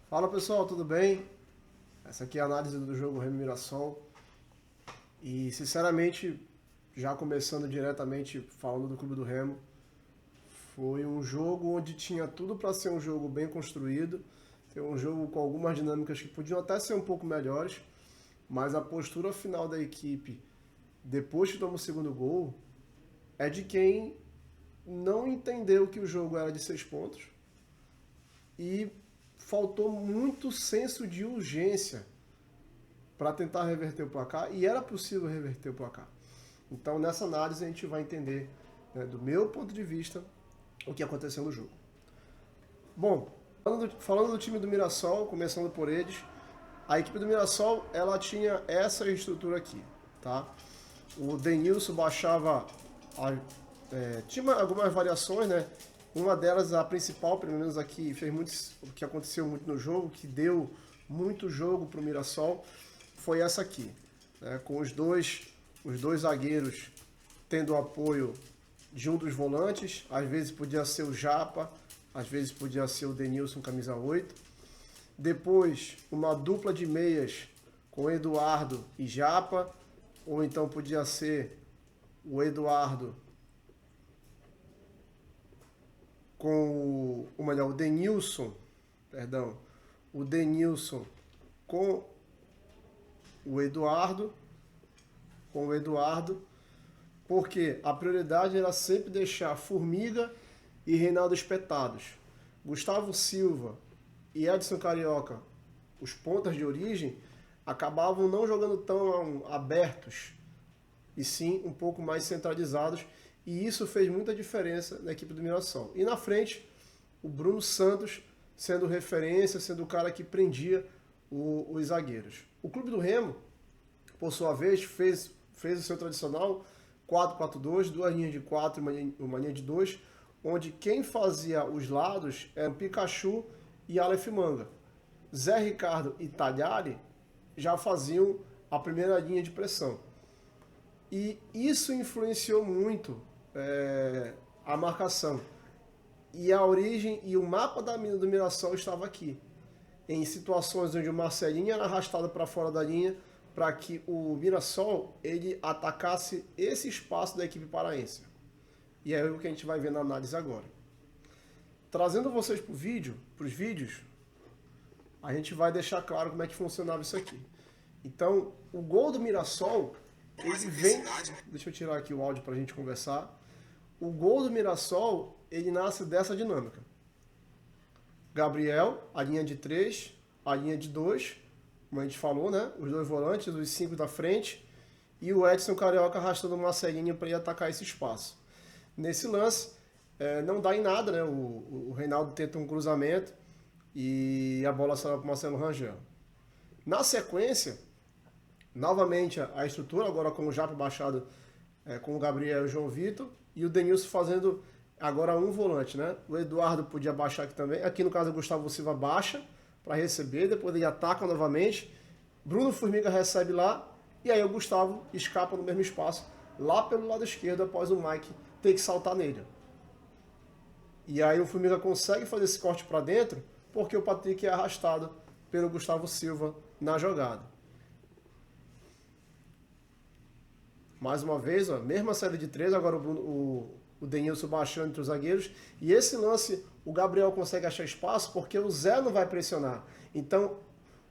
Fala pessoal, tudo bem? Essa aqui é a análise do jogo Remo e Mirassol. E sinceramente, já começando diretamente falando do Clube do Remo, foi um jogo onde tinha tudo para ser um jogo bem construído, ter um jogo com algumas dinâmicas que podiam até ser um pouco melhores, mas a postura final da equipe, depois que toma o segundo gol, é de quem não entendeu que o jogo era de 6 pontos e faltou muito senso de urgência para tentar reverter o placar, e era possível reverter o placar. Então, nessa análise, a gente vai entender, né, do meu ponto de vista, o que aconteceu no jogo. Bom, falando do time do Mirassol, começando por eles, a equipe do Mirassol ela tinha essa estrutura aqui, tá? O Denilson baixava, tinha algumas variações, né? Uma delas, a principal, pelo menos aqui, o que aconteceu muito no jogo, que deu muito jogo para o Mirassol, foi essa aqui, né? Com os dois zagueiros tendo o apoio de um dos volantes, às vezes podia ser o Japa, às vezes podia ser o Denilson, camisa 8. Depois, uma dupla de meias com Eduardo e Japa, ou então podia ser o Eduardo com o Denilson, perdão, o Denilson com o Eduardo, porque a prioridade era sempre deixar Formiga e Reinaldo espetados. Gustavo Silva e Edson Carioca, os pontas de origem, acabavam não jogando tão abertos, e sim um pouco mais centralizados, e isso fez muita diferença na equipe do Mirassol. E na frente, o Bruno Santos sendo referência, sendo o cara que prendia os zagueiros. O Clube do Remo, por sua vez, fez o seu tradicional 4-4-2, duas linhas de 4 e uma linha de 2, onde quem fazia os lados eram Pikachu e Aleph Manga. Zé Ricardo e Tagliari já faziam a primeira linha de pressão. E isso influenciou muito a marcação. E a origem e o mapa da mina do Mirassol estava aqui. Em situações onde o Marcelinho era arrastado para fora da linha, para que o Mirassol ele atacasse esse espaço da equipe paraense. E é o que a gente vai ver na análise agora. Trazendo vocês para os vídeos, a gente vai deixar claro como é que funcionava isso aqui. Então, o gol do Mirassol, ele vem... Deixa eu tirar aqui o áudio para a gente conversar. O gol do Mirassol, ele nasce dessa dinâmica. Gabriel, a linha de 3, a linha de 2, como a gente falou, né? Os dois volantes, os 5 da frente, e o Edson Carioca arrastando o Marcelinho para ir atacar esse espaço. Nesse lance, não dá em nada, né? O Reinaldo tenta um cruzamento e a bola sai para o Marcelo Rangel. Na sequência, novamente a estrutura, agora com o Japa baixado com o Gabriel e o João Vitor, e o Denilson fazendo agora um volante, né? O Eduardo podia baixar aqui também. Aqui no caso o Gustavo Silva baixa para receber, depois ele ataca novamente. Bruno Formiga recebe lá, e aí o Gustavo escapa no mesmo espaço, lá pelo lado esquerdo, após o Mike ter que saltar nele. E aí o Formiga consegue fazer esse corte para dentro, porque o Patrick é arrastado pelo Gustavo Silva na jogada. Mais uma vez, ó, mesma saída de 3, agora o Denilson baixando entre os zagueiros. E esse lance, o Gabriel consegue achar espaço porque o Zé não vai pressionar. Então,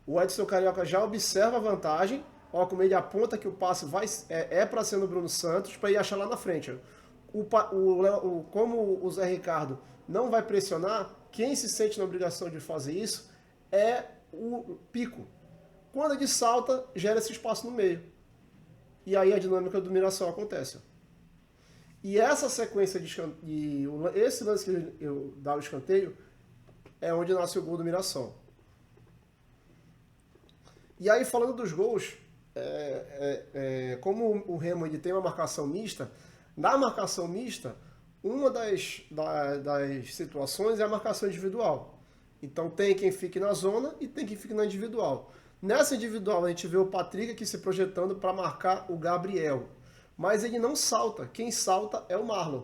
o Edson Carioca já observa a vantagem. Ó, como ele aponta que o passe é para ser no Bruno Santos, para ir achar lá na frente. Como o Zé Ricardo não vai pressionar, quem se sente na obrigação de fazer isso é o Pico. Quando ele salta, gera esse espaço no meio. E aí a dinâmica do Mirassol acontece. E essa sequência esse lance que eu dava o escanteio é onde nasce o gol do Mirassol. E aí, falando dos gols, como o Remo ele tem uma marcação mista, na marcação mista, uma das situações é a marcação individual. Então tem quem fique na zona e tem quem fique na individual. Nessa individual a gente vê o Patrick aqui se projetando para marcar o Gabriel. Mas ele não salta. Quem salta é o Marlon.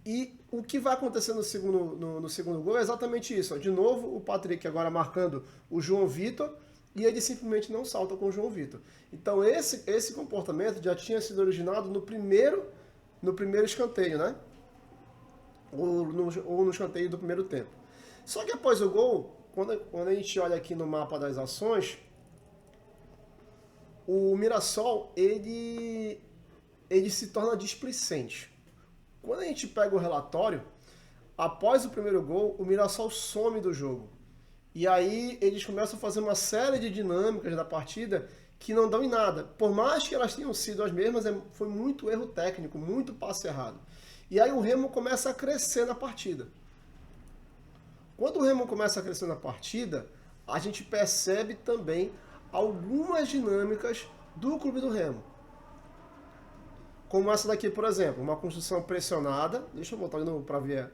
E o que vai acontecer no segundo gol é exatamente isso. Ó. De novo, o Patrick agora marcando o João Vitor e ele simplesmente não salta com o João Vitor. Então esse comportamento já tinha sido originado no primeiro escanteio, né? Ou no escanteio do primeiro tempo. Só que após o gol, quando a gente olha aqui no mapa das ações, o Mirassol ele se torna displicente. Quando a gente pega o relatório, após o primeiro gol, o Mirassol some do jogo. E aí eles começam a fazer uma série de dinâmicas da partida que não dão em nada. Por mais que elas tenham sido as mesmas, foi muito erro técnico, muito passe errado. E aí o Remo começa a crescer na partida. Quando o Remo começa a crescer na partida, a gente percebe também algumas dinâmicas do clube do Remo. Como essa daqui, por exemplo, uma construção pressionada. Deixa eu voltar de novo para ver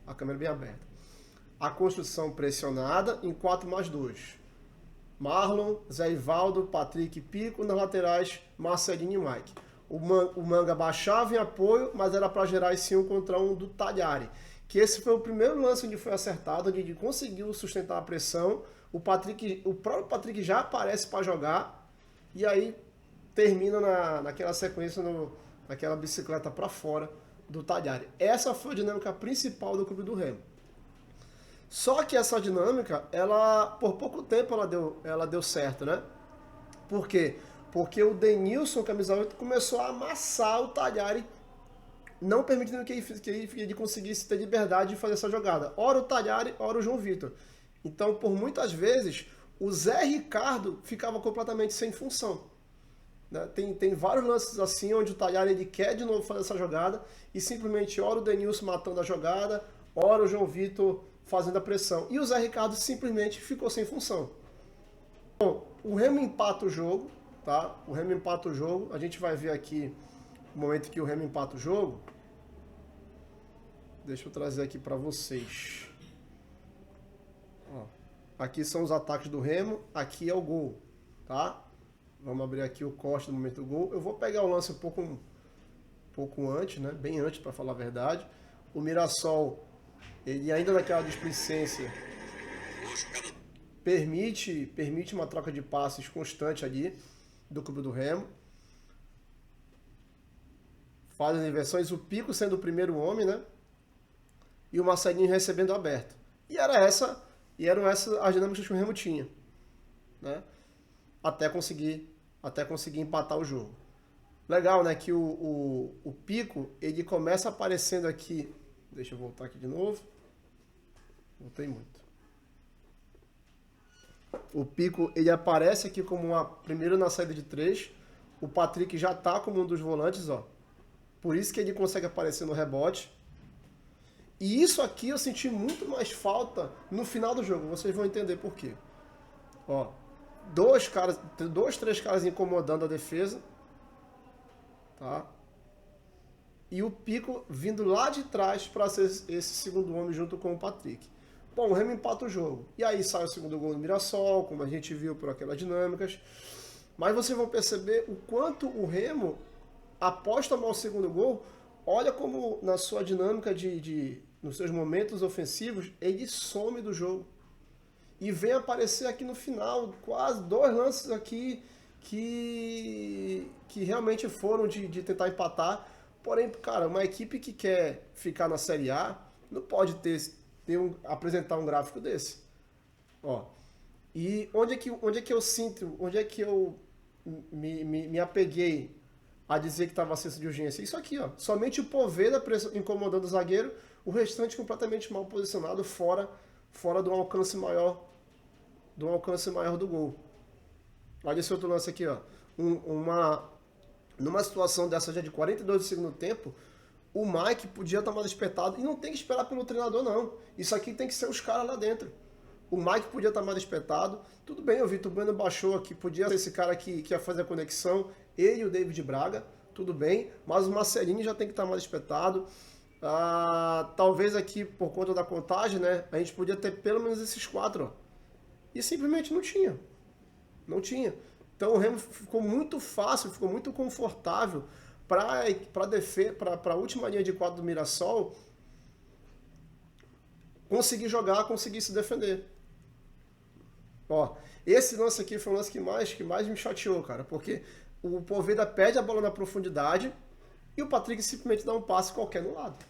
a câmera bem aberta. A construção pressionada em 4+2. Marlon, Zé Ivaldo, Patrick, Pico, nas laterais, Marcelinho e Mike. O Manga baixava em apoio, mas era para gerar esse 1 contra 1 do Talhari. Que esse foi o primeiro lance onde foi acertado, onde ele conseguiu sustentar a pressão. O próprio Patrick já aparece para jogar e aí termina naquela sequência naquela bicicleta para fora do Talhari. Essa foi a dinâmica principal do clube do Remo. Só que essa dinâmica, por pouco tempo ela deu certo, né? Por quê? Porque o Denilson, camisa 8, começou a amassar o Talhari, não permitindo que ele conseguisse ter liberdade de fazer essa jogada. Ora o Talhari, ora o João Vitor. Então, por muitas vezes, o Zé Ricardo ficava completamente sem função. Tem vários lances assim, onde o Talhari ele quer de novo fazer essa jogada e simplesmente ora o Denilson matando a jogada, ora o João Vitor fazendo a pressão. E o Zé Ricardo simplesmente ficou sem função. Bom, o Remo empata o jogo, tá? O Remo empata o jogo. A gente vai ver aqui o momento que o Remo empata o jogo. Deixa eu trazer aqui para vocês. Ó, aqui são os ataques do Remo, aqui é o gol, tá? Vamos abrir aqui o corte do momento do gol. Eu vou pegar o lance um pouco antes, né? Bem antes, para falar a verdade. O Mirassol, ele ainda naquela displicência, permite uma troca de passes constante ali do clube do Remo. Faz as inversões, o Pico sendo o primeiro homem, né? E o Marcelinho recebendo aberto. E eram essas as dinâmicas que o Remo tinha, né? Até conseguir empatar o jogo. Legal, né? Que o Pico, ele começa aparecendo aqui. Deixa eu voltar aqui de novo. Voltei muito. O Pico, ele aparece aqui como primeiro na saída de 3. O Patrick já tá como um dos volantes, ó. Por isso que ele consegue aparecer no rebote. E isso aqui eu senti muito mais falta no final do jogo. Vocês vão entender por quê. Ó, três caras incomodando a defesa, tá? E o Pico vindo lá de trás para ser esse segundo homem junto com o Patrick. Bom, o Remo empata o jogo. E aí sai o segundo gol do Mirassol, como a gente viu por aquelas dinâmicas. Mas vocês vão perceber o quanto o Remo, após tomar o segundo gol, olha como na sua dinâmica nos seus momentos ofensivos, ele some do jogo. E vem aparecer aqui no final, quase 2 lances aqui que realmente foram de tentar empatar. Porém, cara, uma equipe que quer ficar na Série A não pode apresentar um gráfico desse. Ó, e onde é que eu me apeguei a dizer que estava acesso de urgência? Isso aqui, ó. Somente o Poveda incomodando o zagueiro, o restante completamente mal posicionado, fora do alcance maior do gol. Olha esse outro lance aqui, ó. Numa situação dessa já de 42 do segundo tempo, o Mike podia estar mais espetado e não tem que esperar pelo treinador, não. Isso aqui tem que ser os caras lá dentro. O Mike podia estar mais espetado. Tudo bem, o Vitor Bueno baixou aqui, podia ser esse cara que ia fazer a conexão, ele e o David Braga, tudo bem, mas o Marcelinho já tem que estar mais espetado. Talvez aqui, por conta da contagem, né, a gente podia ter pelo menos esses 4, ó. E simplesmente não tinha. Não tinha. Então o Remo ficou muito fácil, ficou muito confortável para a última linha de 4 do Mirassol conseguir jogar, conseguir se defender. Ó, esse lance aqui foi o lance que mais me chateou, cara, porque o Poveda perde a bola na profundidade e o Patrick simplesmente dá um passe qualquer no lado.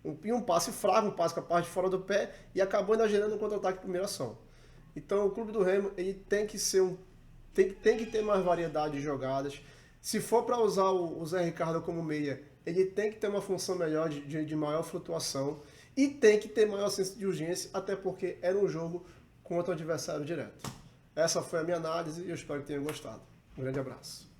Um passe fraco, um passe com a parte de fora do pé e acabou ainda gerando um contra-ataque de primeira ação. Então o clube do Remo ele tem que ser tem que ter mais variedade de jogadas. Se for para usar o Zé Ricardo como meia, ele tem que ter uma função melhor de maior flutuação e tem que ter maior senso de urgência, até porque era um jogo contra o adversário direto. Essa foi a minha análise e eu espero que tenham gostado. Um grande abraço.